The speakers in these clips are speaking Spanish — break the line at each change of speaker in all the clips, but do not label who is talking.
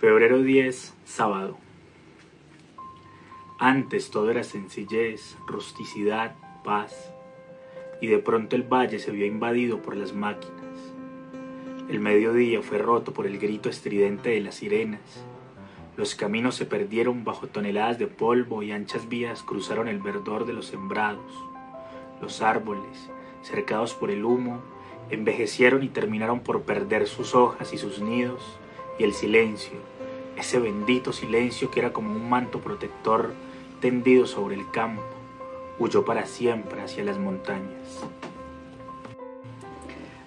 Febrero 10, sábado. Antes todo era sencillez, rusticidad, paz, y de pronto el valle se vio invadido por las máquinas. El mediodía fue roto por el grito estridente de las sirenas. Los caminos se perdieron bajo toneladas de polvo y anchas vías cruzaron el verdor de los sembrados. Los árboles, cercados por el humo, envejecieron y terminaron por perder sus hojas y sus nidos, y el silencio, ese bendito silencio que era como un manto protector tendido sobre el campo, huyó para siempre hacia las montañas.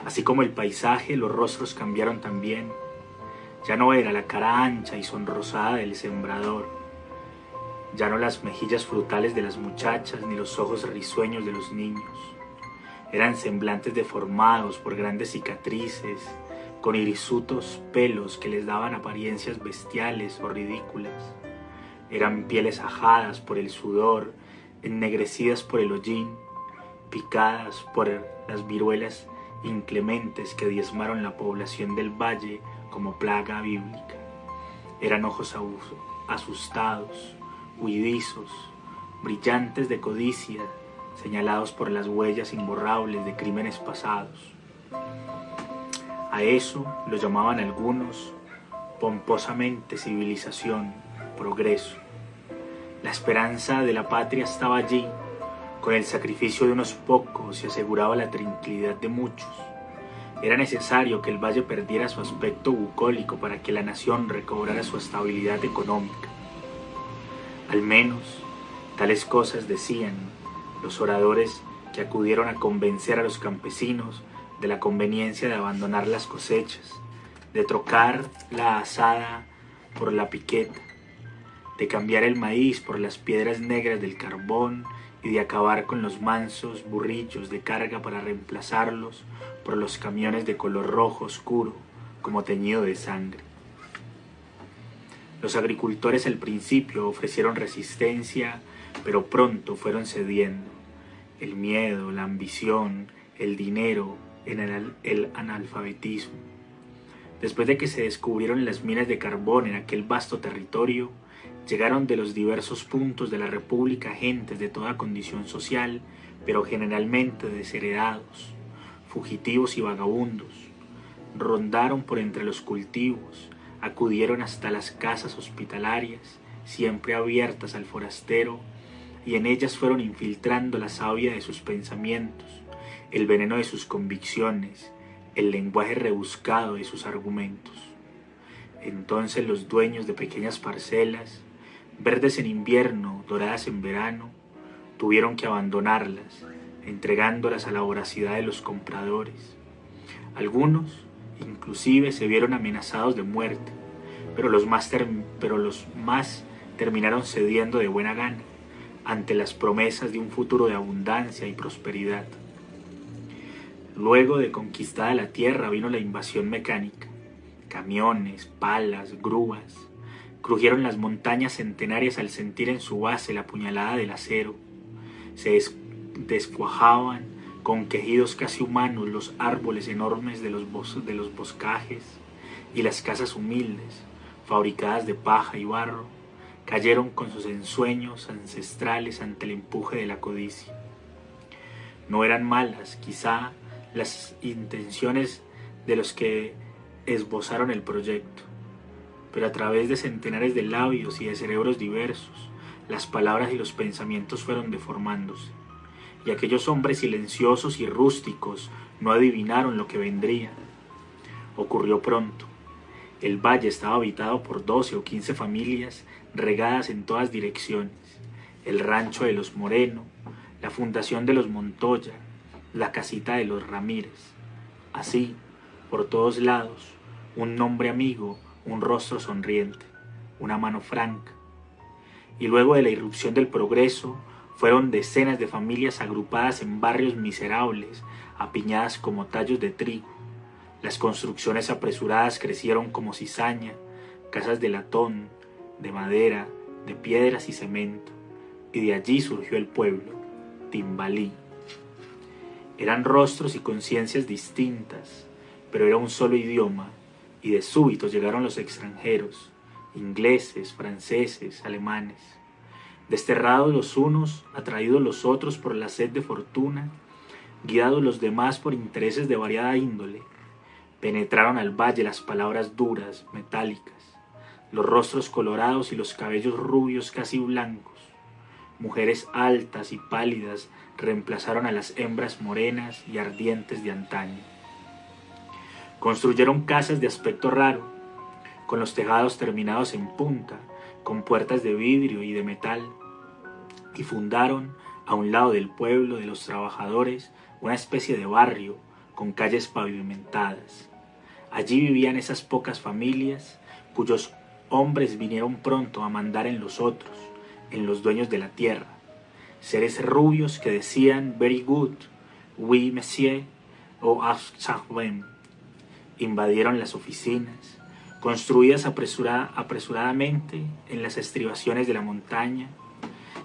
Así como el paisaje, los rostros cambiaron también. Ya no era la cara ancha y sonrosada del sembrador, ya no las mejillas frutales de las muchachas ni los ojos risueños de los niños. Eran semblantes deformados por grandes cicatrices, con hirsutos pelos que les daban apariencias bestiales o ridículas. Eran pieles ajadas por el sudor, ennegrecidas por el hollín, picadas por las viruelas inclementes que diezmaron la población del valle como plaga bíblica. Eran ojos asustados, huidizos, brillantes de codicia, señalados por las huellas imborrables de crímenes pasados. A eso lo llamaban algunos pomposamente civilización, progreso. La esperanza de la patria estaba allí. Con el sacrificio de unos pocos se aseguraba la tranquilidad de muchos. Era necesario que el valle perdiera su aspecto bucólico para que la nación recobrara su estabilidad económica. Al menos, tales cosas decían los oradores que acudieron a convencer a los campesinos de la conveniencia de abandonar las cosechas, de trocar la azada por la piqueta, de cambiar el maíz por las piedras negras del carbón y de acabar con los mansos burrillos de carga para reemplazarlos por los camiones de color rojo oscuro, como teñido de sangre. Los agricultores al principio ofrecieron resistencia, pero pronto fueron cediendo. El miedo, la ambición, el dinero, el analfabetismo. Después de que se descubrieron las minas de carbón en aquel vasto territorio, llegaron de los diversos puntos de la República gentes de toda condición social, pero generalmente desheredados, fugitivos y vagabundos. Rondaron por entre los cultivos, acudieron hasta las casas hospitalarias, siempre abiertas al forastero, y en ellas fueron infiltrando la savia de sus pensamientos, el veneno de sus convicciones, el lenguaje rebuscado de sus argumentos. Entonces los dueños de pequeñas parcelas, verdes en invierno, doradas en verano, tuvieron que abandonarlas, entregándolas a la voracidad de los compradores. Algunos, inclusive, se vieron amenazados de muerte, pero los más terminaron cediendo de buena gana ante las promesas de un futuro de abundancia y prosperidad. Luego de conquistada la tierra vino la invasión mecánica. Camiones, palas, grúas. Crujieron las montañas centenarias al sentir en su base la puñalada del acero. Se descuajaban con quejidos casi humanos los árboles enormes de los boscajes, y las casas humildes, fabricadas de paja y barro, cayeron con sus ensueños ancestrales ante el empuje de la codicia. No eran malas, quizá, las intenciones de los que esbozaron el proyecto, pero a través de centenares de labios y de cerebros diversos, las palabras y los pensamientos fueron deformándose, y aquellos hombres silenciosos y rústicos no adivinaron lo que vendría. Ocurrió pronto. El valle estaba habitado por 12 o 15 familias regadas en todas direcciones: el rancho de los Moreno, la fundación de los Montoya, la casita de los Ramírez. Así, por todos lados, un nombre amigo, un rostro sonriente, una mano franca. Y luego de la irrupción del progreso, fueron decenas de familias agrupadas en barrios miserables, apiñadas como tallos de trigo. Las construcciones apresuradas crecieron como cizaña, casas de latón, de madera, de piedras y cemento, y de allí surgió el pueblo, Timbalí. Eran rostros y conciencias distintas, pero era un solo idioma, y de súbito llegaron los extranjeros, ingleses, franceses, alemanes. Desterrados los unos, atraídos los otros por la sed de fortuna, guiados los demás por intereses de variada índole, penetraron al valle las palabras duras, metálicas, los rostros colorados y los cabellos rubios casi blancos. Mujeres altas y pálidas reemplazaron a las hembras morenas y ardientes de antaño. Construyeron casas de aspecto raro, con los tejados terminados en punta, con puertas de vidrio y de metal, y fundaron, a un lado del pueblo de los trabajadores, una especie de barrio con calles pavimentadas. Allí vivían esas pocas familias cuyos hombres vinieron pronto a mandar en los otros, en los dueños de la tierra, seres rubios que decían very good, oui monsieur, o absolument. Invadieron las oficinas, construidas apresuradamente en las estribaciones de la montaña,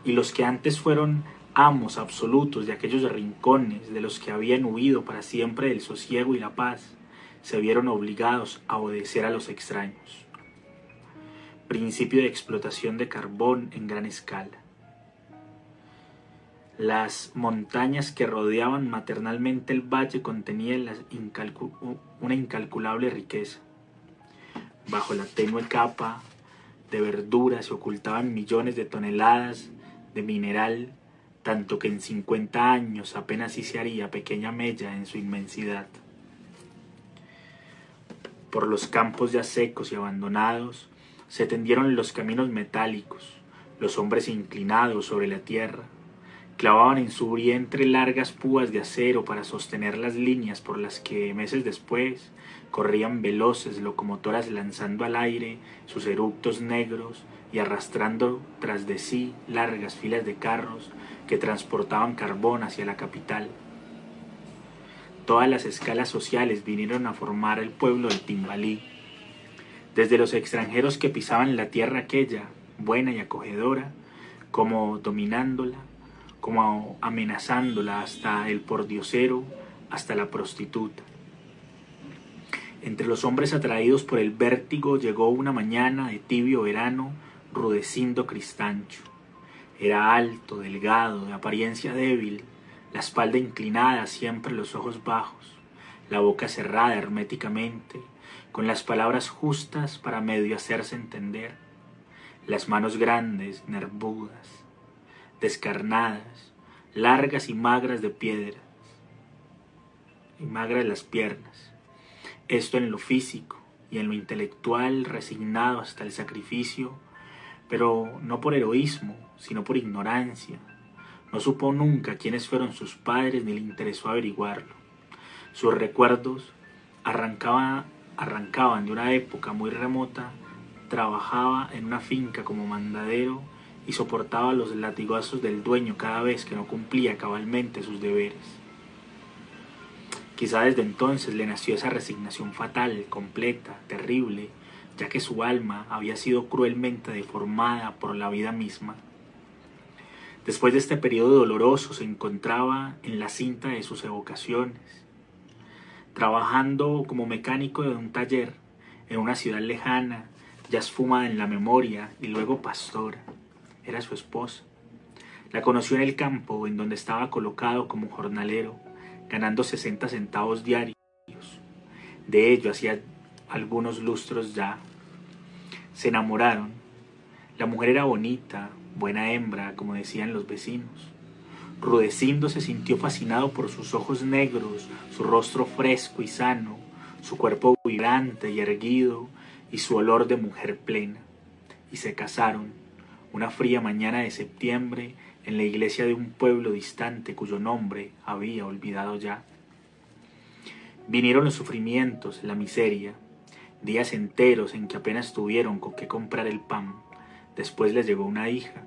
y los que antes fueron amos absolutos de aquellos rincones de los que habían huido para siempre del sosiego y la paz, se vieron obligados a obedecer a los extraños. Principio de explotación de carbón en gran escala. Las montañas que rodeaban maternalmente el valle contenían una incalculable riqueza. Bajo la tenue capa de verdura se ocultaban millones de toneladas de mineral, tanto que en 50 años apenas si se haría pequeña mella en su inmensidad. Por los campos ya secos y abandonados se tendieron los caminos metálicos, los hombres inclinados sobre la tierra, clavaban en su vientre largas púas de acero para sostener las líneas por las que meses después corrían veloces locomotoras lanzando al aire sus eructos negros y arrastrando tras de sí largas filas de carros que transportaban carbón hacia la capital. Todas las escalas sociales vinieron a formar el pueblo de Timbalí, desde los extranjeros que pisaban la tierra aquella, buena y acogedora, como dominándola, como amenazándola, hasta el pordiosero, hasta la prostituta. Entre los hombres atraídos por el vértigo llegó una mañana de tibio verano Rudecindo Cristancho. Era alto, delgado, de apariencia débil, la espalda inclinada, siempre los ojos bajos, la boca cerrada herméticamente, con las palabras justas para medio hacerse entender, las manos grandes, nervudas, descarnadas, largas y magras de piedra, y magras las piernas. Esto en lo físico, y en lo intelectual resignado hasta el sacrificio, pero no por heroísmo, sino por ignorancia. No supo nunca quiénes fueron sus padres ni le interesó averiguarlo. Sus recuerdos arrancaban de una época muy remota. Trabajaba en una finca como mandadero y soportaba los latigazos del dueño cada vez que no cumplía cabalmente sus deberes. Quizá desde entonces le nació esa resignación fatal, completa, terrible, ya que su alma había sido cruelmente deformada por la vida misma. Después de este periodo doloroso se encontraba en la cinta de sus evocaciones, trabajando como mecánico de un taller en una ciudad lejana, ya esfumada en la memoria, y luego pastora. Era su esposa. La conoció en el campo, en donde estaba colocado como jornalero, ganando 60 centavos diarios. De ello hacía algunos lustros ya. Se enamoraron. La mujer era bonita, buena hembra, como decían los vecinos. Rudecindo se sintió fascinado por sus ojos negros, su rostro fresco y sano, su cuerpo vibrante y erguido, y su olor de mujer plena. Y se casaron, una fría mañana de septiembre, en la iglesia de un pueblo distante cuyo nombre había olvidado ya. Vinieron los sufrimientos, la miseria, días enteros en que apenas tuvieron con qué comprar el pan. Después les llegó una hija.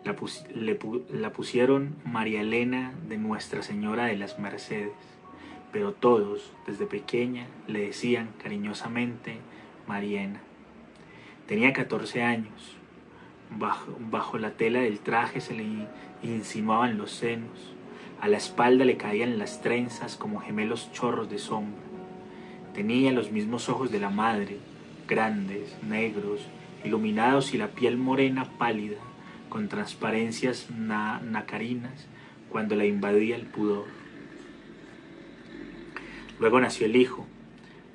La pusieron María Elena de Nuestra Señora de las Mercedes, pero todos, desde pequeña, le decían cariñosamente Mariena. Tenía 14 años. Bajo la tela del traje se le insinuaban los senos. A la espalda le caían las trenzas como gemelos chorros de sombra. Tenía los mismos ojos de la madre, grandes, negros iluminados y la piel morena pálida, con transparencias nacarinas cuando la invadía el pudor. Luego nació el hijo,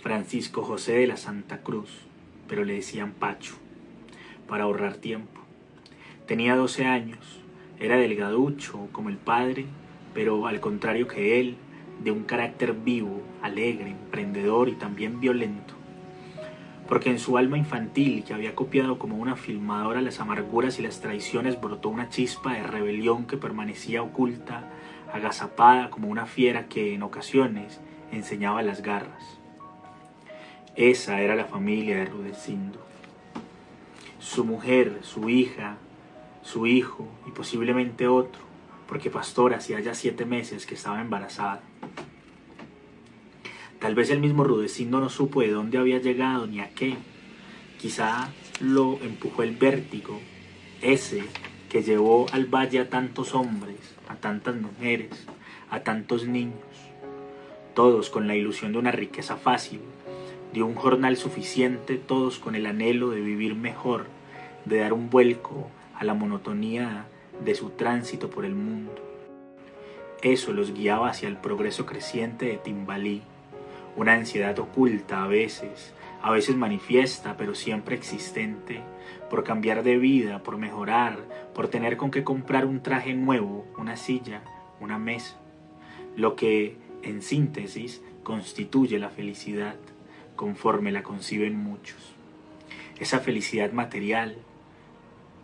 Francisco José de la Santa Cruz, pero le decían Pacho, para ahorrar tiempo. Tenía 12 años, era delgaducho como el padre, pero al contrario que él, de un carácter vivo, alegre, emprendedor y también violento. Porque en su alma infantil, que había copiado como una filmadora las amarguras y las traiciones, brotó una chispa de rebelión que permanecía oculta, agazapada como una fiera que en ocasiones enseñaba las garras. Esa era la familia de Rudecindo. Su mujer, su hija, su hijo y posiblemente otro, porque Pastora hacía ya 7 meses que estaba embarazada. Tal vez el mismo Rudecindo no supo de dónde había llegado ni a qué. Quizá lo empujó el vértigo, ese que llevó al valle a tantos hombres, a tantas mujeres, a tantos niños, todos con la ilusión de una riqueza fácil, de un jornal suficiente, todos con el anhelo de vivir mejor, de dar un vuelco a la monotonía de su tránsito por el mundo. Eso los guiaba hacia el progreso creciente de Timbalí, una ansiedad oculta a veces manifiesta, pero siempre existente, por cambiar de vida, por mejorar, por tener con qué comprar un traje nuevo, una silla, una mesa, lo que, en síntesis, constituye la felicidad, conforme la conciben muchos. Esa felicidad material,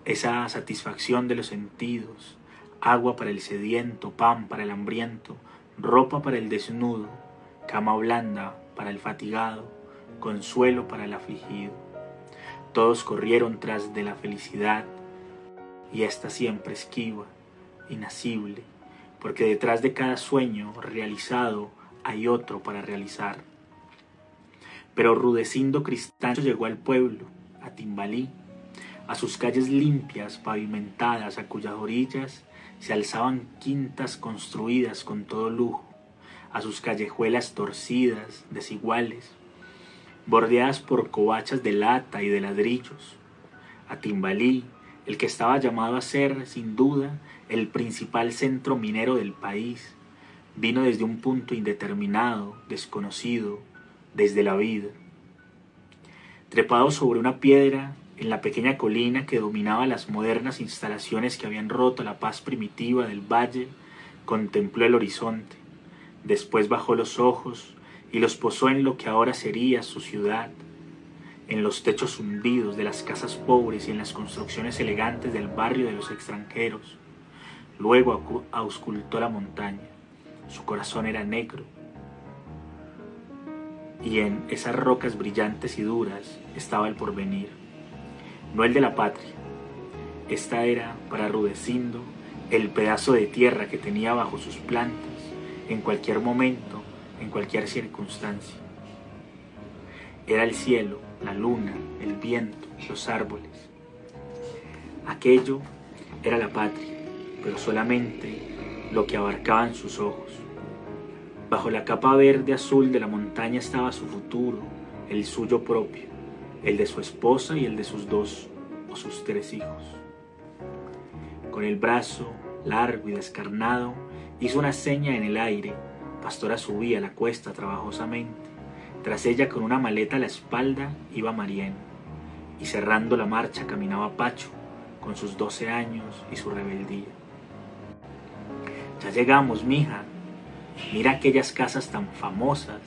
esa satisfacción de los sentidos, agua para el sediento, pan para el hambriento, ropa para el desnudo, cama blanda para el fatigado, consuelo para el afligido. Todos corrieron tras de la felicidad, y ésta siempre esquiva, inacible, porque detrás de cada sueño realizado hay otro para realizar. Pero Rudecindo Cristancho llegó al pueblo, a Timbalí, a sus calles limpias, pavimentadas, a cuyas orillas se alzaban quintas construidas con todo lujo, a sus callejuelas torcidas, desiguales, bordeadas por covachas de lata y de ladrillos, a Timbalí, el que estaba llamado a ser, sin duda, el principal centro minero del país, vino desde un punto indeterminado, desconocido, desde la vida. Trepado sobre una piedra, en la pequeña colina que dominaba las modernas instalaciones que habían roto la paz primitiva del valle, contempló el horizonte. Después bajó los ojos y los posó en lo que ahora sería su ciudad, en los techos hundidos de las casas pobres y en las construcciones elegantes del barrio de los extranjeros. Luego auscultó la montaña. Su corazón era negro, y en esas rocas brillantes y duras estaba el porvenir, no el de la patria. Esta era, para Rudecindo, el pedazo de tierra que tenía bajo sus plantas, en cualquier momento, en cualquier circunstancia. Era el cielo, la luna, el viento, los árboles. Aquello era la patria, pero solamente lo que abarcaban sus ojos. Bajo la capa verde azul de la montaña estaba su futuro, el suyo propio, el de su esposa y el de sus 2 o sus 3 hijos. Con el brazo largo y descarnado, hizo una seña en el aire. Pastora subía la cuesta trabajosamente. Tras ella, con una maleta a la espalda, iba Marién, y cerrando la marcha caminaba Pacho, con sus 12 años y su rebeldía. Ya llegamos, mija. Mira aquellas casas tan famosas.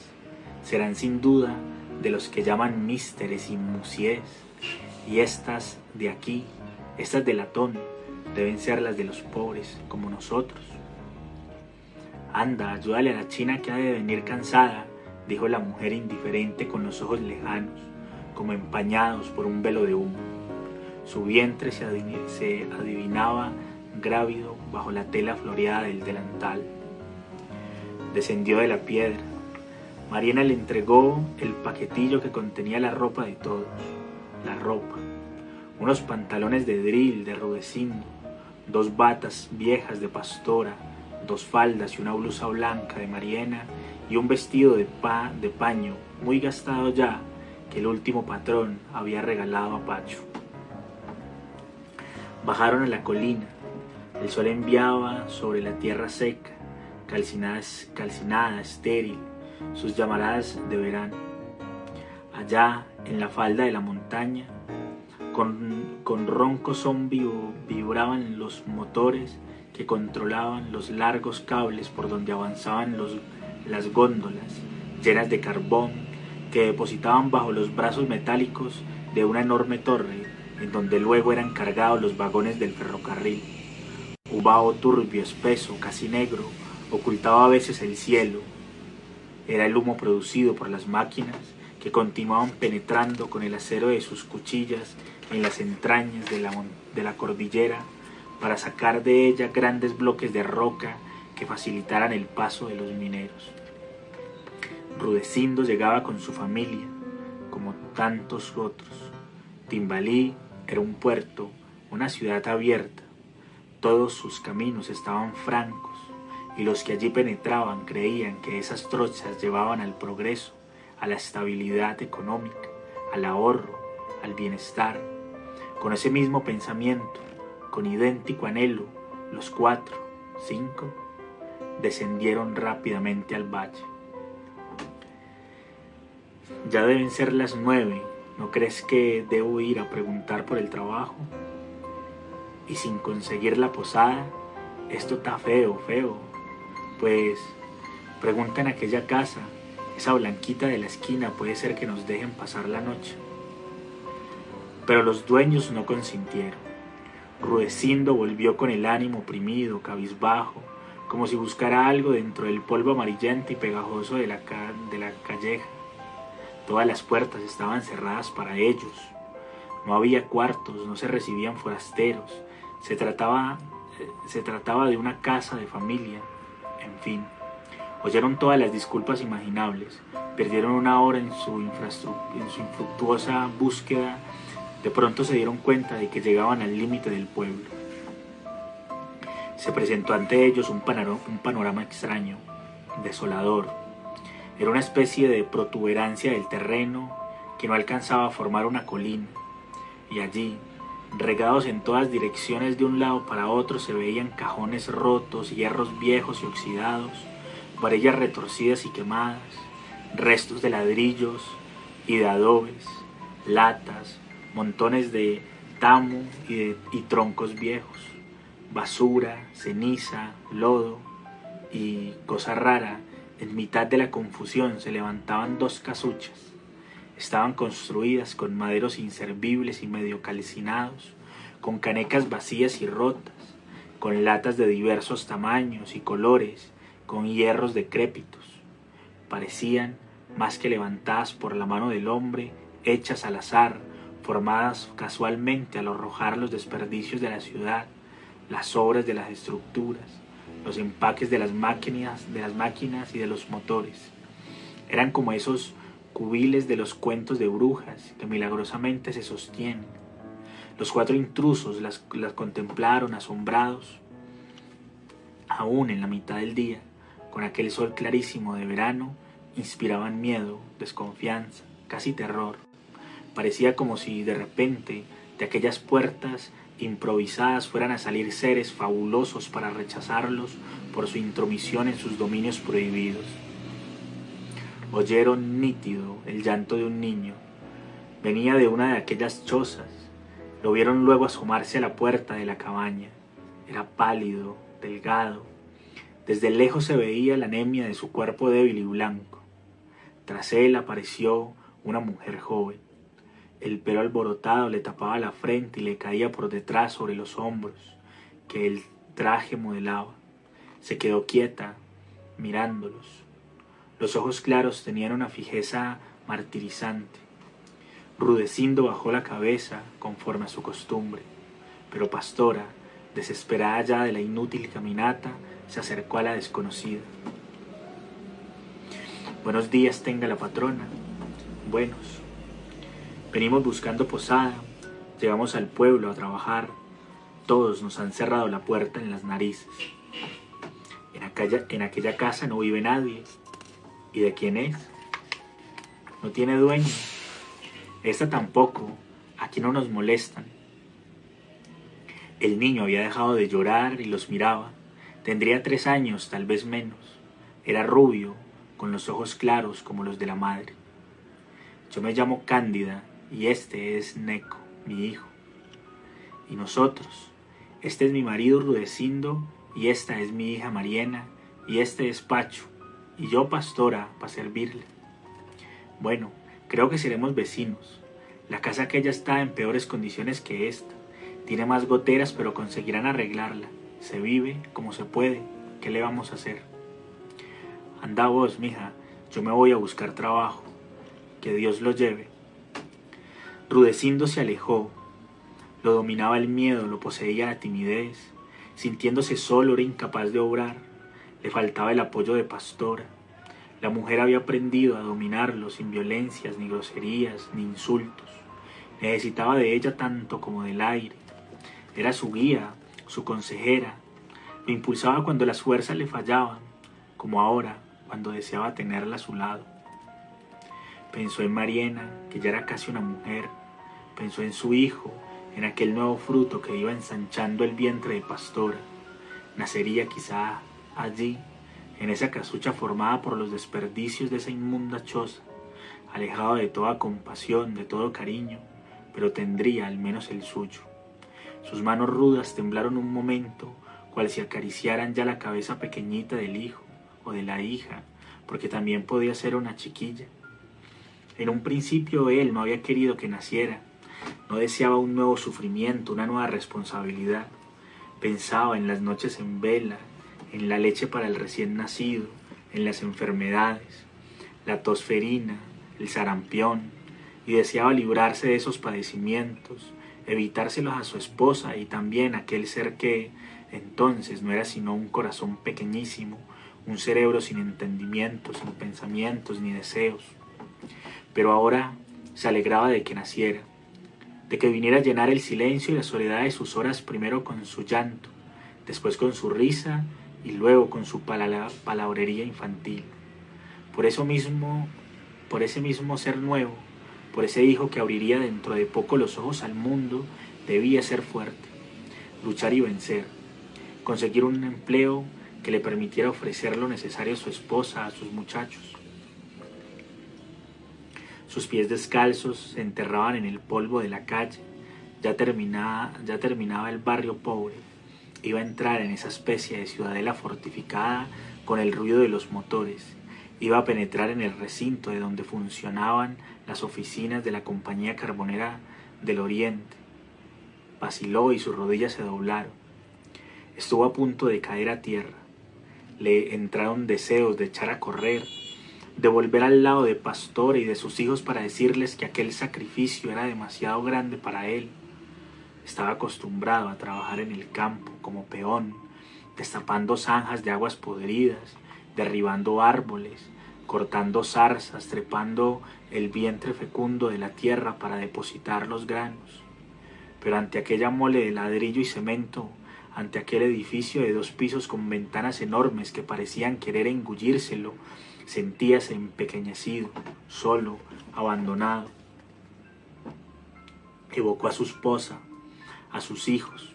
Serán sin duda de los que llaman místeres y musiés. Y estas de aquí, estas de latón, deben ser las de los pobres, como nosotros. Anda, ayúdale a la china que ha de venir cansada, dijo la mujer indiferente con los ojos lejanos, como empañados por un velo de humo. Su vientre se adivinaba grávido bajo la tela floreada del delantal. Descendió de la piedra. Mariana le entregó el paquetillo que contenía la ropa de todos. La ropa. Unos pantalones de dril de Rudecindo, 2 batas viejas de Pastora, 2 faldas y una blusa blanca de Mariana y un vestido de paño muy gastado ya que el último patrón había regalado a Pacho. Bajaron a la colina. El sol enviaba sobre la tierra seca, calcinada, estéril, sus llamaradas de verano. Allá, en la falda de la montaña, con ronco son vibraban los motores que controlaban los largos cables por donde avanzaban las góndolas llenas de carbón que depositaban bajo los brazos metálicos de una enorme torre en donde luego eran cargados los vagones del ferrocarril. Un vaho turbio, espeso, casi negro, ocultaba a veces el cielo. Era el humo producido por las máquinas que continuaban penetrando con el acero de sus cuchillas en las entrañas de la cordillera para sacar de ella grandes bloques de roca que facilitaran el paso de los mineros. Rudecindo llegaba con su familia, como tantos otros. Timbalí era un puerto, una ciudad abierta. Todos sus caminos estaban francos y los que allí penetraban creían que esas trochas llevaban al progreso, a la estabilidad económica, al ahorro, al bienestar. Con ese mismo pensamiento, con idéntico anhelo, los 4, 5, descendieron rápidamente al valle. Ya deben ser las 9, ¿no crees que debo ir a preguntar por el trabajo? Y sin conseguir la posada, esto está feo. Pues pregunta en aquella casa, esa blanquita de la esquina puede ser que nos dejen pasar la noche. Pero los dueños no consintieron. Rudecindo volvió con el ánimo oprimido, cabizbajo, como si buscara algo dentro del polvo amarillento y pegajoso de la calleja. Todas las puertas estaban cerradas para ellos. No había cuartos, no se recibían forasteros. Se trataba de una casa de familia. En fin, oyeron todas las disculpas imaginables. Perdieron una hora en su infructuosa búsqueda. De pronto se dieron cuenta de que llegaban al límite del pueblo. Se presentó ante ellos un panorama extraño, desolador. Era una especie de protuberancia del terreno que no alcanzaba a formar una colina, y allí, regados en todas direcciones de un lado para otro, se veían cajones rotos, hierros viejos y oxidados, varillas retorcidas y quemadas, restos de ladrillos y de adobes, latas, montones de tamo y troncos viejos, basura, ceniza, lodo y, cosa rara, en mitad de la confusión se levantaban 2 casuchas. Estaban construidas con maderos inservibles y medio calcinados, con canecas vacías y rotas, con latas de diversos tamaños y colores, con hierros decrépitos. Parecían, más que levantadas por la mano del hombre, hechas al azar, formadas casualmente al arrojar los desperdicios de la ciudad, las obras de las estructuras, los empaques de las máquinas y de los motores. Eran como esos cubiles de los cuentos de brujas que milagrosamente se sostienen. Los 4 intrusos las contemplaron asombrados. Aún en la mitad del día, con aquel sol clarísimo de verano, inspiraban miedo, desconfianza, casi terror. Parecía como si de repente de aquellas puertas improvisadas fueran a salir seres fabulosos para rechazarlos por su intromisión en sus dominios prohibidos. Oyeron nítido el llanto de un niño. Venía de una de aquellas chozas. Lo vieron luego asomarse a la puerta de la cabaña. Era pálido, delgado. Desde lejos se veía la anemia de su cuerpo débil y blanco. Tras él apareció una mujer joven. El pelo alborotado le tapaba la frente y le caía por detrás sobre los hombros que el traje modelaba. Se quedó quieta, mirándolos. Los ojos claros tenían una fijeza martirizante. Rudecindo bajó la cabeza conforme a su costumbre, pero Pastora, desesperada ya de la inútil caminata, se acercó a la desconocida. Buenos días tenga la patrona. Buenos. Venimos buscando posada, llegamos al pueblo a trabajar, todos nos han cerrado la puerta en las narices. En aquella casa no vive nadie. ¿Y de quién es? No tiene dueño. Esta tampoco, aquí no nos molestan. El niño había dejado de llorar y los miraba. Tendría 3 años, tal vez menos. Era rubio, con los ojos claros como los de la madre. Yo me llamo Cándida y este es Neco, mi hijo. Y nosotros, este es mi marido Rudecindo y esta es mi hija Mariena y este es Pacho y yo pastora para servirle. Bueno, creo que seremos vecinos. La casa aquella está en peores condiciones que esta. Tiene más goteras, pero conseguirán arreglarla. Se vive como se puede. ¿Qué le vamos a hacer? Anda vos, mija. Yo me voy a buscar trabajo. Que Dios lo lleve. Rudecindo se alejó. Lo dominaba el miedo, lo poseía la timidez. Sintiéndose solo, era incapaz de obrar. Le faltaba el apoyo de Pastora. La mujer había aprendido a dominarlo sin violencias, ni groserías, ni insultos. Necesitaba de ella tanto como del aire. Era su guía, su consejera. Lo impulsaba cuando las fuerzas le fallaban, como ahora, cuando deseaba tenerla a su lado. Pensó en Mariena, que ya era casi una mujer. Pensó en su hijo, en aquel nuevo fruto que iba ensanchando el vientre de Pastora. Nacería quizá allí, en esa casucha formada por los desperdicios de esa inmunda choza, alejado de toda compasión, de todo cariño, pero tendría al menos el suyo. Sus manos rudas temblaron un momento, cual si acariciaran ya la cabeza pequeñita del hijo o de la hija, porque también podía ser una chiquilla. En un principio él no había querido que naciera, no deseaba un nuevo sufrimiento, una nueva responsabilidad. Pensaba en las noches en vela, en la leche para el recién nacido, en las enfermedades, la tosferina, el sarampión, y deseaba librarse de esos padecimientos, evitárselos a su esposa y también a aquel ser que entonces no era sino un corazón pequeñísimo, un cerebro sin entendimiento, sin pensamientos ni deseos. Pero ahora se alegraba de que naciera, de que viniera a llenar el silencio y la soledad de sus horas, primero con su llanto, después con su risa y luego con su palabrería infantil. Por ese mismo ser nuevo, por ese hijo que abriría dentro de poco los ojos al mundo, debía ser fuerte, luchar y vencer, conseguir un empleo que le permitiera ofrecer lo necesario a su esposa, a sus muchachos. Sus pies descalzos se enterraban en el polvo de la calle. Ya terminaba el barrio pobre. Iba a entrar en esa especie de ciudadela fortificada con el ruido de los motores. Iba a penetrar en el recinto de donde funcionaban las oficinas de la Compañía Carbonera del Oriente. Vaciló y sus rodillas se doblaron. Estuvo a punto de caer a tierra. Le entraron deseos de echar a correr, de volver al lado de Pastora y de sus hijos para decirles que aquel sacrificio era demasiado grande para él. Estaba acostumbrado a trabajar en el campo como peón, destapando zanjas de aguas podridas, derribando árboles, cortando zarzas, trepando el vientre fecundo de la tierra para depositar los granos. Pero ante aquella mole de ladrillo y cemento, ante aquel edificio de 2 pisos con ventanas enormes que parecían querer engullírselo, sentíase empequeñecido, solo, abandonado. Evocó a su esposa, a sus hijos.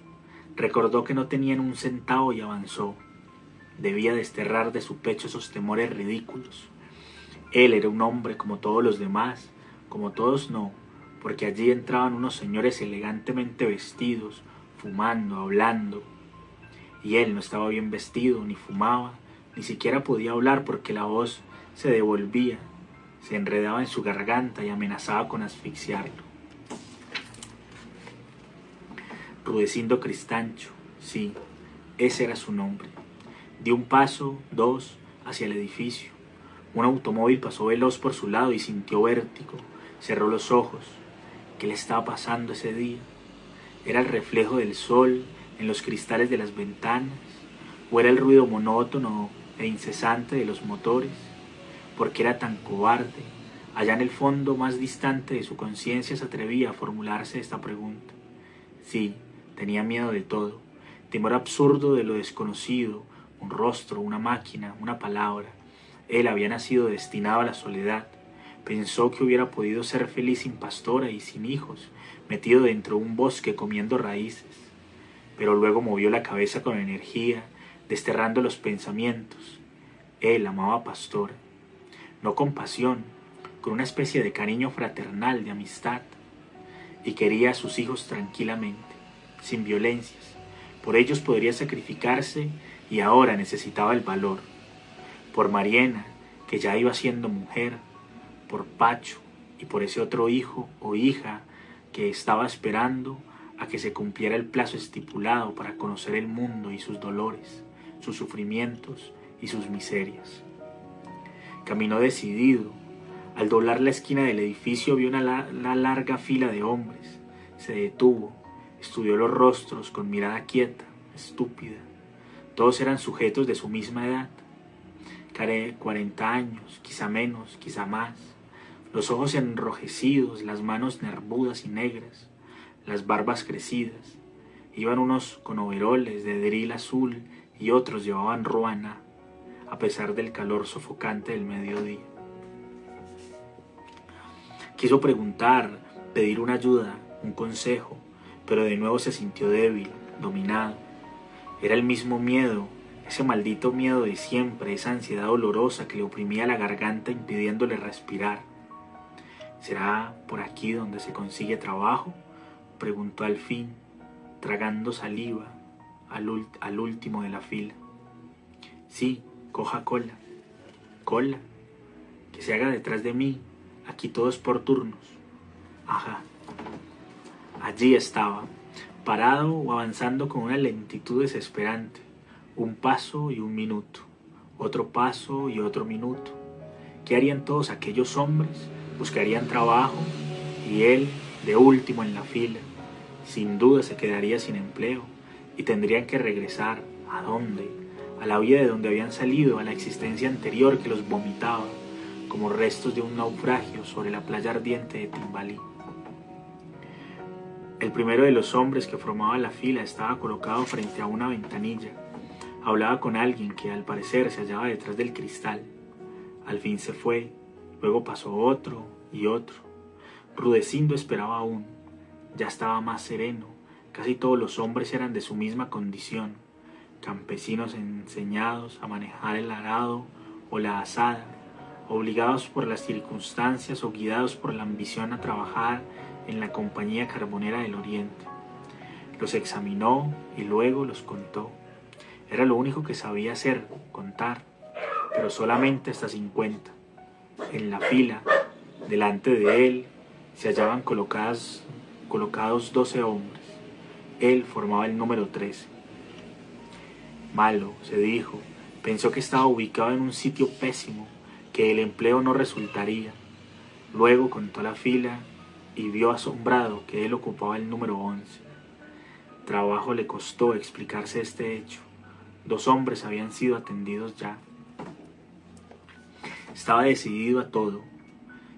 Recordó que no tenían un centavo y avanzó. Debía desterrar de su pecho esos temores ridículos. Él era un hombre como todos los demás, como todos no, porque allí entraban unos señores elegantemente vestidos, fumando, hablando. Y él no estaba bien vestido, ni fumaba, ni siquiera podía hablar porque la voz se devolvía, se enredaba en su garganta y amenazaba con asfixiarlo. Rudecindo Cristancho, sí, ese era su nombre. Dio un paso, 2, hacia el edificio. Un automóvil pasó veloz por su lado y sintió vértigo. Cerró los ojos. ¿Qué le estaba pasando ese día? ¿Era el reflejo del sol en los cristales de las ventanas? ¿O era el ruido monótono e incesante de los motores? ¿Por qué era tan cobarde? Allá en el fondo más distante de su conciencia se atrevía a formularse esta pregunta. Sí, tenía miedo de todo, temor absurdo de lo desconocido, un rostro, una máquina, una palabra. Él había nacido destinado a la soledad. Pensó que hubiera podido ser feliz sin Pastora y sin hijos, metido dentro de un bosque comiendo raíces. pero luego movió la cabeza con energía, desterrando los pensamientos. Él amaba a Pastora, no con pasión, con una especie de cariño fraternal, de amistad, y quería a sus hijos tranquilamente, sin violencias. Por ellos podría sacrificarse y ahora necesitaba el valor. Por Mariena, que ya iba siendo mujer, por Pacho y por ese otro hijo o hija que estaba esperando a que se cumpliera el plazo estipulado para conocer el mundo y sus dolores, sus sufrimientos y sus miserias. Caminó decidido. Al doblar la esquina del edificio vio una larga fila de hombres. Se detuvo, estudió los rostros con mirada quieta, estúpida. Todos eran sujetos de su misma edad. 40 años, quizá menos, quizá más. Los ojos enrojecidos, las manos nervudas y negras, las barbas crecidas. Iban unos con overoles de dril azul y otros llevaban ruana, a pesar del calor sofocante del mediodía. Quiso preguntar, pedir una ayuda, un consejo, pero de nuevo se sintió débil, dominado. Era el mismo miedo, ese maldito miedo de siempre, esa ansiedad dolorosa que le oprimía la garganta impidiéndole respirar. ¿Será por aquí donde se consigue trabajo?, preguntó al fin, tragando saliva al último de la fila. Sí, coja cola. ¿Cola? Que se haga detrás de mí. Aquí todo es por turnos. Ajá. Allí estaba, parado o avanzando con una lentitud desesperante. Un paso y un minuto. Otro paso y otro minuto. ¿Qué harían todos aquellos hombres? Buscarían trabajo y él, de último en la fila, sin duda se quedaría sin empleo y tendrían que regresar. ¿A dónde? A la vida de donde habían salido, a la existencia anterior que los vomitaba, como restos de un naufragio sobre la playa ardiente de Timbalí. El primero de los hombres que formaba la fila estaba colocado frente a una ventanilla. Hablaba con alguien que al parecer se hallaba detrás del cristal. Al fin se fue, luego pasó otro y otro. Rudecindo esperaba aún. Ya estaba más sereno. Casi todos los hombres eran de su misma condición, campesinos enseñados a manejar el arado o la azada, obligados por las circunstancias o guiados por la ambición a trabajar en la compañía carbonera del Oriente. Los examinó y luego los contó. Era lo único que sabía hacer, contar, pero solamente hasta 50. En la fila, delante de él, se hallaban colocados 12 hombres. Él formaba el número 13. Malo, se dijo, pensó que estaba ubicado en un sitio pésimo, que el empleo no resultaría. Luego contó la fila y vio asombrado que él ocupaba el número 11. Trabajo le costó explicarse este hecho. 2 hombres habían sido atendidos ya. Estaba decidido a todo.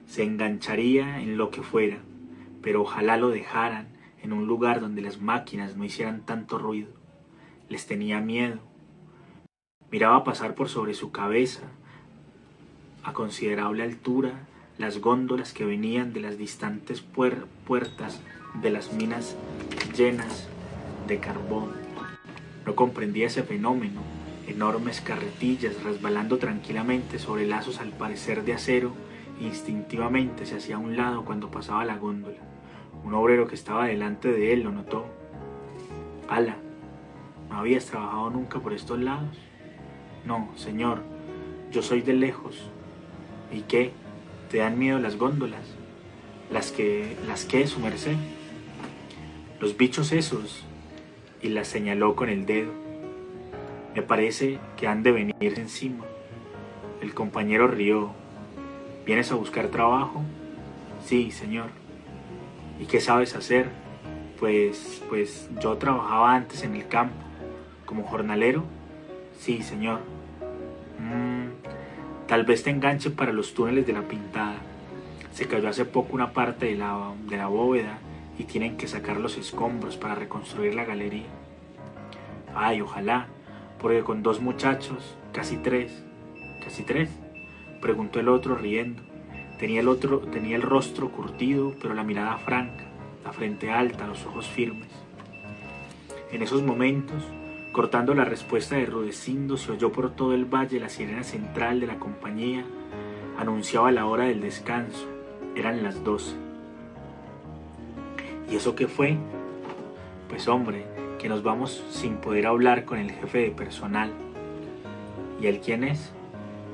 Se engancharía en lo que fuera, pero ojalá lo dejaran en un lugar donde las máquinas no hicieran tanto ruido. Les tenía miedo. Miraba pasar por sobre su cabeza, a considerable altura, las góndolas que venían de las distantes puertas de las minas llenas de carbón. No comprendía ese fenómeno, enormes carretillas resbalando tranquilamente sobre lazos al parecer de acero. Instintivamente se hacía a un lado cuando pasaba la góndola. Un obrero que estaba delante de él lo notó. «Ala, ¿no habías trabajado nunca por estos lados?» «No, señor, yo soy de lejos». «¿Y qué? ¿Te dan miedo las góndolas?» ¿Las que, su merced?» «Los bichos esos», y las señaló con el dedo. «Me parece que han de venirse encima». El compañero rió. «¿Vienes a buscar trabajo?» «Sí, señor». «¿Y qué sabes hacer?» Pues yo trabajaba antes en el campo. ¿Como jornalero?» «Sí, señor». Tal vez te enganche para los túneles de la Pintada. Se cayó hace poco una parte de la bóveda y tienen que sacar los escombros para reconstruir la galería». «Ay, ojalá, porque con 2 muchachos, casi 3. ¿Casi 3? Preguntó el otro riendo. Tenía el rostro curtido, pero la mirada franca, la frente alta, los ojos firmes. En esos momentos, cortando la respuesta de Rudecindo, se oyó por todo el valle la sirena central de la compañía. Anunciaba la hora del descanso. Eran las 12. ¿Y eso qué fue? Pues hombre, que nos vamos sin poder hablar con el jefe de personal. ¿Y él quién es?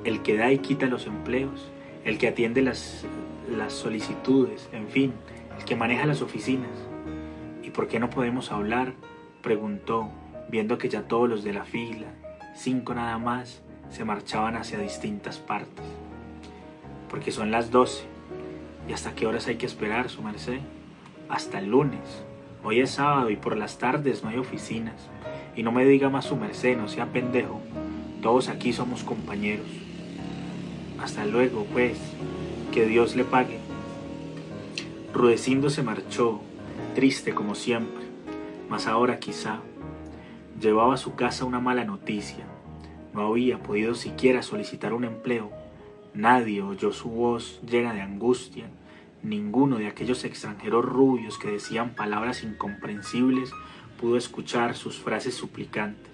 El que da y quita los empleos, el que atiende las solicitudes, en fin, el que maneja las oficinas. ¿Y por qué no podemos hablar?, preguntó, viendo que ya todos los de la fila, 5 nada más, se marchaban hacia distintas partes. Porque son las 12. ¿Y hasta qué horas hay que esperar, su merced? Hasta el lunes. Hoy es sábado y por las tardes no hay oficinas. Y no me diga más su merced, no sea pendejo. Todos aquí somos compañeros. Hasta luego, pues. Que Dios le pague. Rudecindo se marchó, triste como siempre, mas ahora quizá llevaba a su casa una mala noticia. No había podido siquiera solicitar un empleo. Nadie oyó su voz llena de angustia. Ninguno de aquellos extranjeros rubios que decían palabras incomprensibles pudo escuchar sus frases suplicantes.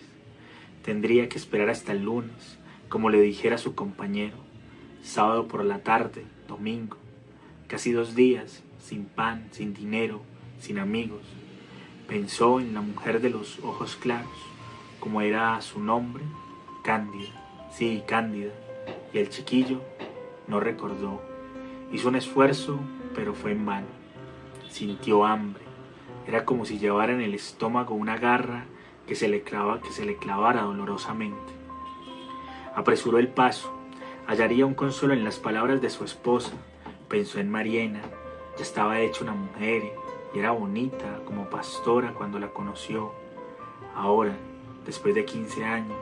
Tendría que esperar hasta el lunes, como le dijera su compañero. Sábado por la tarde, domingo. Casi 2 días, sin pan, sin dinero, sin amigos. Pensó en la mujer de los ojos claros, como era su nombre, Cándida. Sí, Cándida. Y el chiquillo no recordó. Hizo un esfuerzo, pero fue en vano. Sintió hambre. Era como si llevara en el estómago una garra que se le clavara dolorosamente. Apresuró el paso. Hallaría un consuelo en las palabras de su esposa. Pensó en Mariena. Ya estaba hecha una mujer y era bonita como pastora cuando la conoció. Ahora, después de 15 años,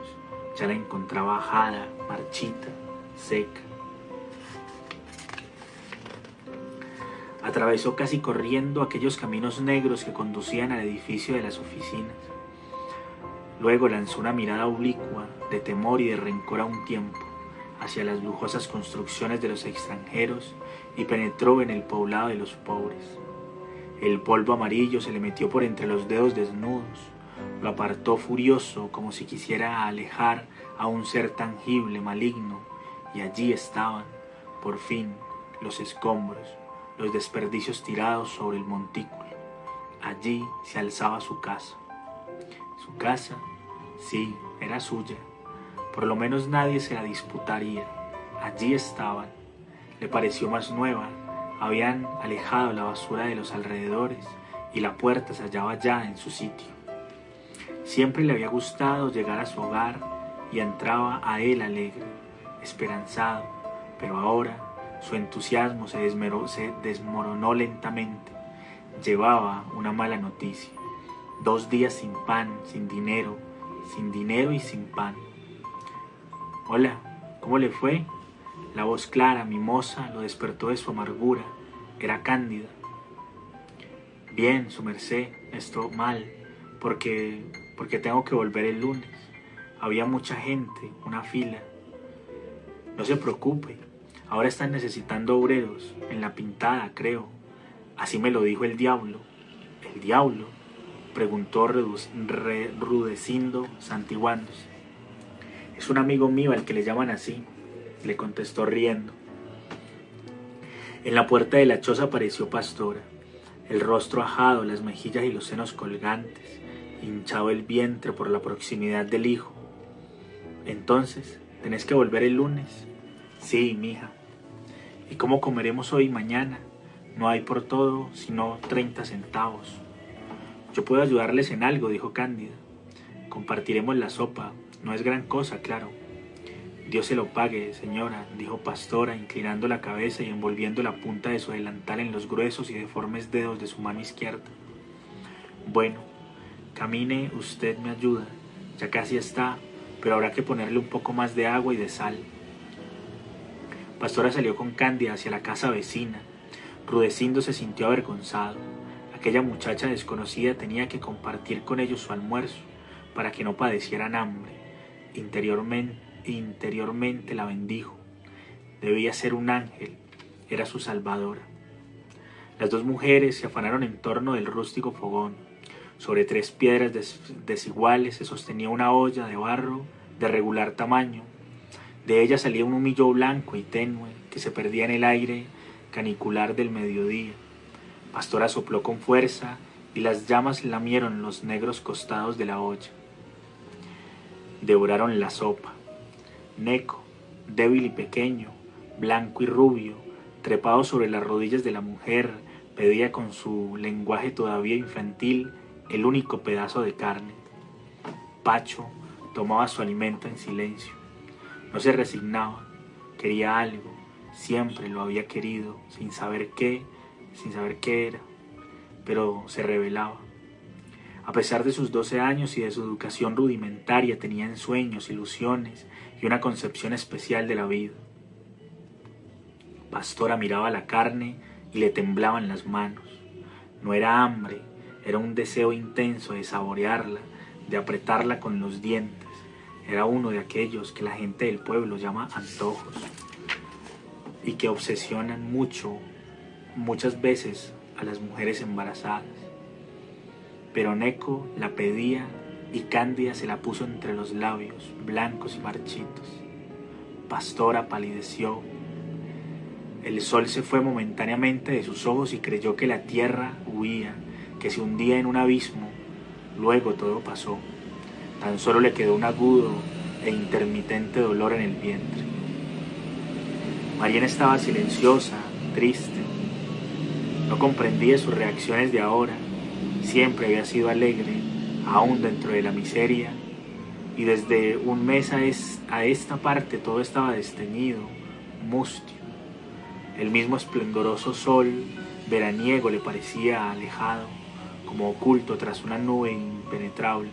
ya la encontraba ajada, marchita, seca. Atravesó casi corriendo aquellos caminos negros que conducían al edificio de las oficinas. Luego lanzó una mirada oblicua, de temor y de rencor a un tiempo, hacia las lujosas construcciones de los extranjeros y penetró en el poblado de los pobres. El polvo amarillo se le metió por entre los dedos desnudos, lo apartó furioso como si quisiera alejar a un ser tangible, maligno, y allí estaban, por fin, los escombros, los desperdicios tirados sobre el montículo. Allí se alzaba su casa. Su casa, sí, era suya. Por lo menos nadie se la disputaría. Allí estaban. Le pareció más nueva. Habían alejado la basura de los alrededores y la puerta se hallaba ya en su sitio. Siempre le había gustado llegar a su hogar y entraba a él alegre, esperanzado, pero ahora su entusiasmo se desmoronó lentamente. Llevaba una mala noticia. 2 días sin pan, sin dinero y sin pan. Hola, ¿cómo le fue? La voz clara, mimosa, lo despertó de su amargura. Era Cándida. Bien, su merced, esto mal, porque tengo que volver el lunes. Había mucha gente, una fila. No se preocupe, ahora están necesitando obreros, en la pintada, creo. Así me lo dijo el diablo. ¿El diablo?, preguntó Rudecindo, santiguándose. Es un amigo mío al que le llaman así, le contestó riendo. En la puerta de la choza apareció Pastora, el rostro ajado, las mejillas y los senos colgantes, hinchado el vientre por la proximidad del hijo. Entonces, ¿tenés que volver el lunes? Sí, mija. ¿Y cómo comeremos hoy y mañana? No hay por todo sino 30 centavos. Yo puedo ayudarles en algo, dijo Cándida. Compartiremos la sopa. No es gran cosa, claro. Dios se lo pague, señora, dijo Pastora, inclinando la cabeza y envolviendo la punta de su delantal en los gruesos y deformes dedos de su mano izquierda. Bueno, camine, usted me ayuda. Ya casi está, pero habrá que ponerle un poco más de agua y de sal. Pastora salió con Cándida hacia la casa vecina. Rudecindo se sintió avergonzado. Aquella muchacha desconocida tenía que compartir con ellos su almuerzo para que no padecieran hambre. Interiormente la bendijo. Debía ser un ángel, era su salvadora. Las 2 mujeres se afanaron en torno del rústico fogón. Sobre 3 piedras desiguales se sostenía una olla de barro de regular tamaño. De ella salía un humillo blanco y tenue que se perdía en el aire canicular del mediodía. Pastora sopló con fuerza y las llamas lamieron los negros costados de la olla. Devoraron la sopa. Neco, débil y pequeño, blanco y rubio, trepado sobre las rodillas de la mujer, pedía con su lenguaje todavía infantil el único pedazo de carne. Pacho tomaba su alimento en silencio. No se resignaba, quería algo, siempre lo había querido, sin saber qué era, pero se rebelaba. A pesar de sus 12 años y de su educación rudimentaria, tenía ensueños, ilusiones y una concepción especial de la vida. Pastora miraba la carne y le temblaban las manos. No era hambre, era un deseo intenso de saborearla, de apretarla con los dientes. Era uno de aquellos que la gente del pueblo llama antojos y que obsesionan muchas veces a las mujeres embarazadas. Pero Neco la pedía y Cándida se la puso entre los labios, blancos y marchitos. Pastora palideció. El sol se fue momentáneamente de sus ojos y creyó que la tierra huía, que se hundía en un abismo. Luego todo pasó. Tan solo le quedó un agudo e intermitente dolor en el vientre. Mariana estaba silenciosa, triste. No comprendía sus reacciones de ahora. Siempre había sido alegre, aún dentro de la miseria, y desde un mes a esta parte todo estaba desteñido, mustio. El mismo esplendoroso sol veraniego le parecía alejado, como oculto tras una nube impenetrable.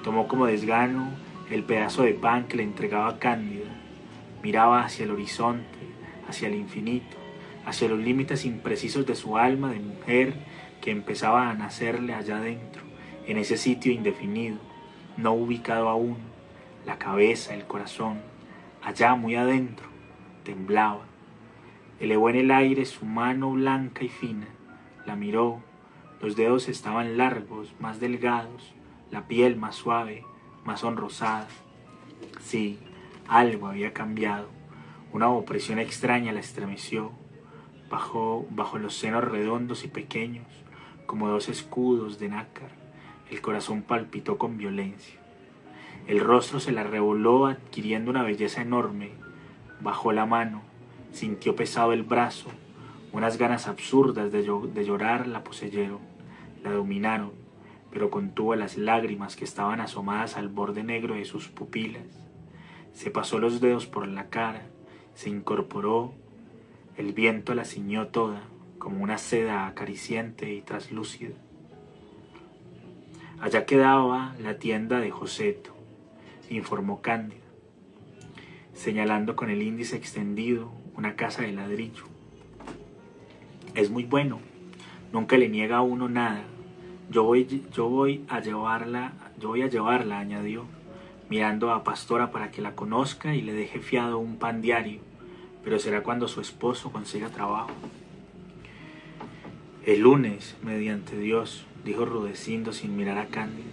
Tomó como desgano el pedazo de pan que le entregaba Cándida. Miraba hacia el horizonte, hacia el infinito, hacia los límites imprecisos de su alma de mujer que empezaba a nacerle allá adentro, en ese sitio indefinido, no ubicado aún. La cabeza, el corazón, allá muy adentro, temblaba. Elevó en el aire su mano blanca y fina, la miró. Los dedos estaban largos, más delgados, la piel más suave, más sonrosada. Sí, algo había cambiado. Una opresión extraña la estremeció. Bajo los senos redondos y pequeños, como 2 escudos de nácar, el corazón palpitó con violencia. El rostro se la revoló adquiriendo una belleza enorme. Bajó la mano, sintió pesado el brazo. Unas ganas absurdas de llorar la poseyeron, la dominaron, pero contuvo las lágrimas que estaban asomadas al borde negro de sus pupilas. Se pasó los dedos por la cara, se incorporó. El viento la ciñó toda, como una seda acariciante y traslúcida. Allá quedaba la tienda de Joseto, informó Cándida, señalando con el índice extendido una casa de ladrillo. Es muy bueno, nunca le niega a uno nada. Yo voy a llevarla, añadió, mirando a Pastora para que la conozca y le deje fiado un pan diario, pero será cuando su esposo consiga trabajo. El lunes, mediante Dios, dijo Rudecindo sin mirar a Cándida.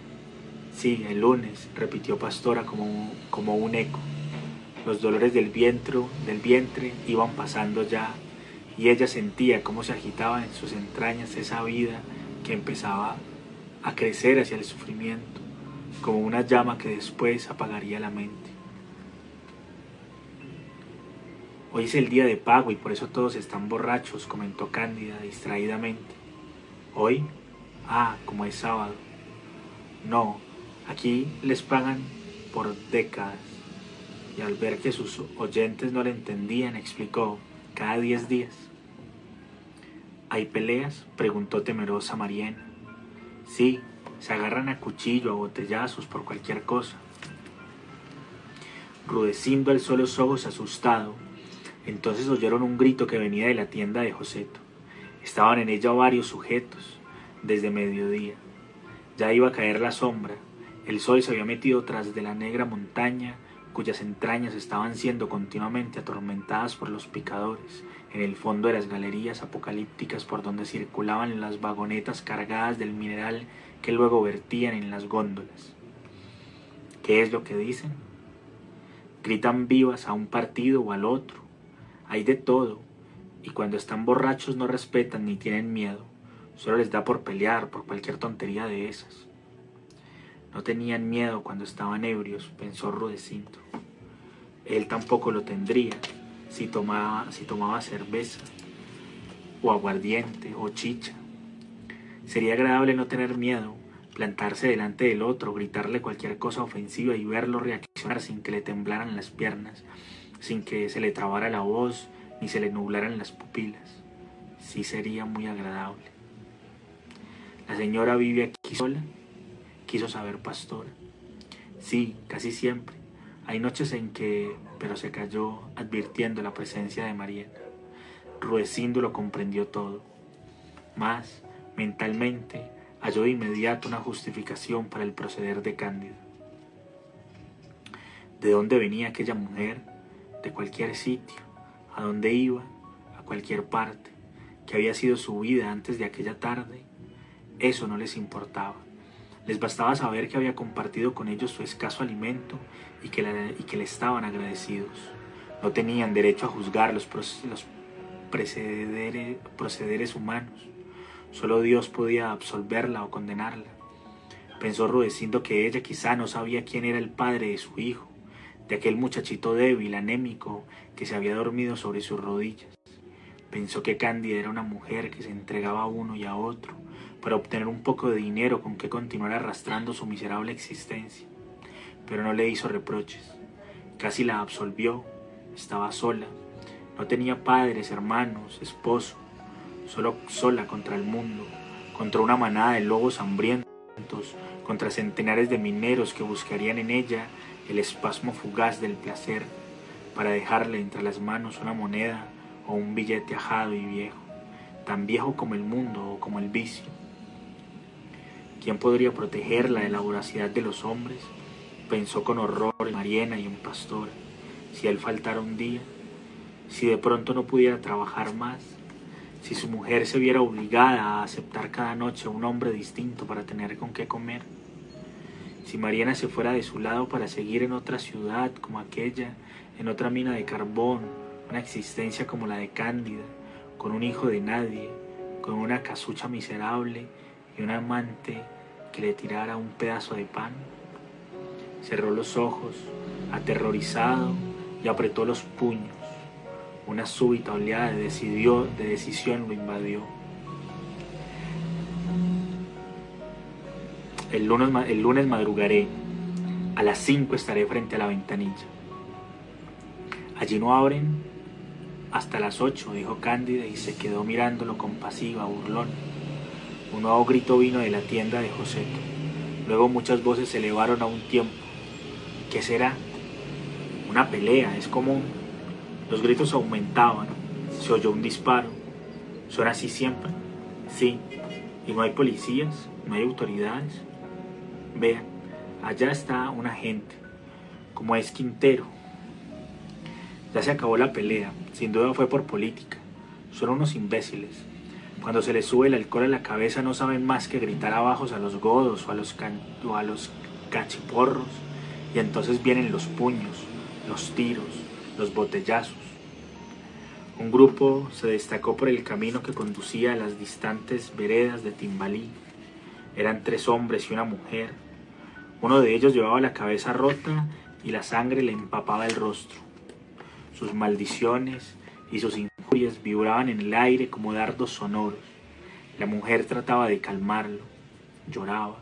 Sí, el lunes, repitió Pastora como un eco. Los dolores del vientre iban pasando ya, y ella sentía cómo se agitaba en sus entrañas esa vida que empezaba a crecer hacia el sufrimiento, como una llama que después apagaría la mente. Hoy es el día de pago y por eso todos están borrachos, comentó Cándida distraídamente. ¿Hoy? Ah, como es sábado. No, aquí les pagan por décadas. Y al ver que sus oyentes no le entendían, explicó, cada 10 días. ¿Hay peleas?, preguntó temerosa Mariana. Sí, se agarran a cuchillo, a botellazos, por cualquier cosa. Rudecindo alzó los ojos asustado. Entonces oyeron un grito que venía de la tienda de Joseto. Estaban en ella varios sujetos, desde mediodía. Ya iba a caer la sombra. El sol se había metido tras de la negra montaña, cuyas entrañas estaban siendo continuamente atormentadas por los picadores, en el fondo de las galerías apocalípticas por donde circulaban las vagonetas cargadas del mineral que luego vertían en las góndolas. ¿Qué es lo que dicen? Gritan vivas a un partido o al otro. Hay de todo, y cuando están borrachos no respetan ni tienen miedo. Solo les da por pelear por cualquier tontería de esas. No tenían miedo cuando estaban ebrios, pensó Rudecindo. Él tampoco lo tendría si tomaba cerveza, o aguardiente, o chicha. Sería agradable no tener miedo, plantarse delante del otro, gritarle cualquier cosa ofensiva y verlo reaccionar sin que le temblaran las piernas, sin que se le trabara la voz ni se le nublaran las pupilas. Sí sería muy agradable. ¿La señora vive aquí sola?, quiso saber Pastora. Sí, casi siempre. Hay noches en que... Pero se calló, advirtiendo la presencia de Mariana. Rudecindo lo comprendió todo. Mas, mentalmente, halló de inmediato una justificación para el proceder de Cándida. ¿De dónde venía aquella mujer? De cualquier sitio. ¿A dónde iba? A cualquier parte. ¿Qué había sido su vida antes de aquella tarde? Eso no les importaba. Les bastaba saber que había compartido con ellos su escaso alimento y que le estaban agradecidos. No tenían derecho a juzgar los procederes humanos. Solo Dios podía absolverla o condenarla. Pensó Rudecindo que ella quizá no sabía quién era el padre de su hijo, de aquel muchachito débil, anémico, que se había dormido sobre sus rodillas. Pensó que Cándida era una mujer que se entregaba a uno y a otro para obtener un poco de dinero con que continuar arrastrando su miserable existencia. Pero no le hizo reproches. Casi la absolvió. Estaba sola. No tenía padres, hermanos, esposo. Solo sola contra el mundo, contra una manada de lobos hambrientos, contra centenares de mineros que buscarían en ella el espasmo fugaz del placer, para dejarle entre las manos una moneda o un billete ajado y viejo, tan viejo como el mundo o como el vicio. ¿Quién podría protegerla de la voracidad de los hombres? Pensó con horror en Mariana y en Pastora. Si él faltara un día, si de pronto no pudiera trabajar más, si su mujer se viera obligada a aceptar cada noche a un hombre distinto para tener con qué comer, si Mariana se fuera de su lado para seguir en otra ciudad como aquella, en otra mina de carbón, una existencia como la de Cándida, con un hijo de nadie, con una casucha miserable y un amante que le tirara un pedazo de pan. Cerró los ojos, aterrorizado, y apretó los puños. Una súbita oleada de decisión lo invadió. El lunes madrugaré. A las 5 estaré frente a la ventanilla. Allí no abren hasta las 8, dijo Cándida, y se quedó mirándolo compasiva, burlón. Un nuevo grito vino de la tienda de Joseto. Luego muchas voces se elevaron a un tiempo. ¿Qué será? Una pelea, es común. Los gritos aumentaban. Se oyó un disparo. ¿Son así siempre? Sí. ¿Y no hay policías? ¿No hay autoridades? Vean, allá está un agente. Como es Quintero. Ya se acabó la pelea. Sin duda fue por política. Son unos imbéciles. Cuando se les sube el alcohol a la cabeza no saben más que gritar abajos a los godos o a los cachiporros, y entonces vienen los puños, los tiros, los botellazos. Un grupo se destacó por el camino que conducía a las distantes veredas de Timbalí. Eran 3 hombres y una mujer. Uno de ellos llevaba la cabeza rota y la sangre le empapaba el rostro. Sus maldiciones y sus injurias vibraban en el aire como dardos sonoros. La mujer trataba de calmarlo. Lloraba.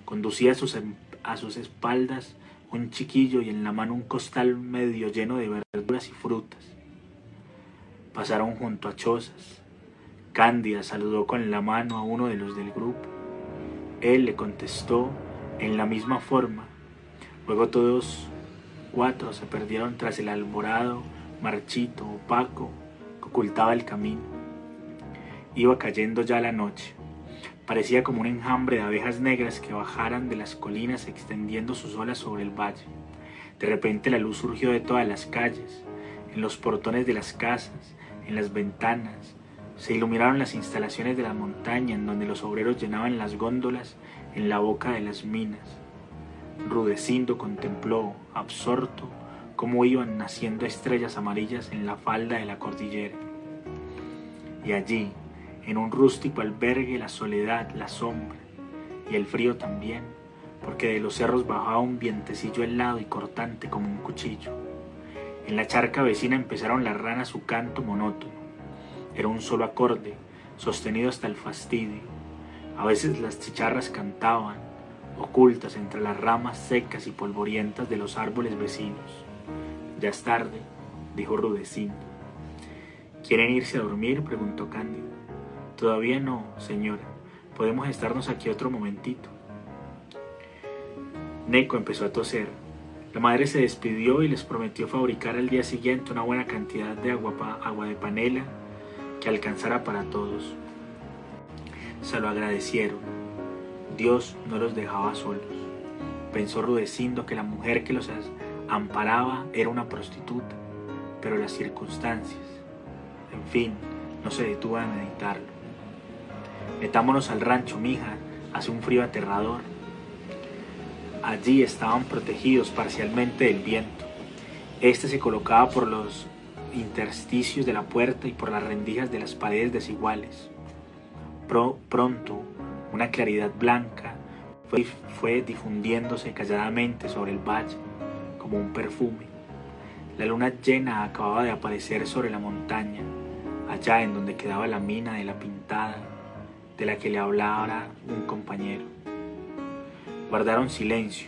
Conducía a sus espaldas un chiquillo y en la mano un costal medio lleno de verduras y frutas. Pasaron junto a chozas. Cándida saludó con la mano a uno de los del grupo. Él le contestó en la misma forma. Luego todos 4 se perdieron tras el alborado marchito, opaco, que ocultaba el camino. Iba cayendo ya la noche. Parecía como un enjambre de abejas negras que bajaran de las colinas extendiendo sus olas sobre el valle. De repente la luz surgió de todas las calles, en los portones de las casas, en las ventanas. Se iluminaron las instalaciones de la montaña en donde los obreros llenaban las góndolas en la boca de las minas. Rudecindo contempló, absorto, cómo iban naciendo estrellas amarillas en la falda de la cordillera. Y allí, en un rústico albergue, la soledad, la sombra y el frío también, porque de los cerros bajaba un vientecillo helado y cortante como un cuchillo. En la charca vecina empezaron las ranas su canto monótono. Era un solo acorde, sostenido hasta el fastidio. A veces las chicharras cantaban, ocultas entre las ramas secas y polvorientas de los árboles vecinos. Ya es tarde, dijo Rudecindo. ¿Quieren irse a dormir?, preguntó Cándido. Todavía no, señora. Podemos estarnos aquí otro momentito. Neco empezó a toser. La madre se despidió y les prometió fabricar al día siguiente una buena cantidad de agua de panela que alcanzara para todos. Se lo agradecieron. Dios no los dejaba solos. Pensó Rudecindo que la mujer que los amparaba era una prostituta, pero las circunstancias, en fin, no se detuvo a meditarlo. Metámonos al rancho, mija, hace un frío aterrador. Allí estaban protegidos parcialmente del viento. Este se colocaba por los intersticios de la puerta y por las rendijas de las paredes desiguales. Pronto, una claridad blanca fue difundiéndose calladamente sobre el valle, como un perfume. La luna llena acababa de aparecer sobre la montaña, allá en donde quedaba la mina de la Pintada, de la que le hablara un compañero. Guardaron silencio.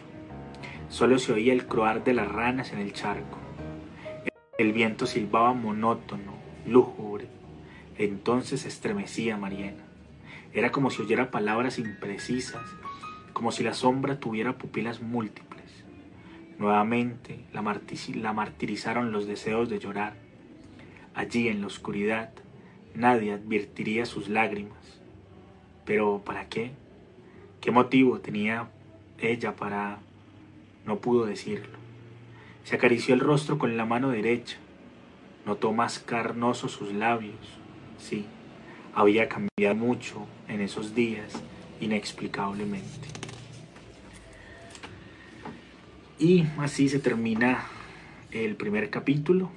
Solo se oía el croar de las ranas en el charco. El viento silbaba monótono, lúgubre. Entonces estremecía Mariena. Era como si oyera palabras imprecisas, como si la sombra tuviera pupilas múltiples. Nuevamente la martirizaron los deseos de llorar. Allí en la oscuridad nadie advertiría sus lágrimas. Pero ¿para qué? ¿Qué motivo tenía ella para...? No pudo decirlo. Se acarició el rostro con la mano derecha. Notó más carnosos sus labios. Sí, había cambiado mucho en esos días, inexplicablemente. Y así se termina el primer capítulo.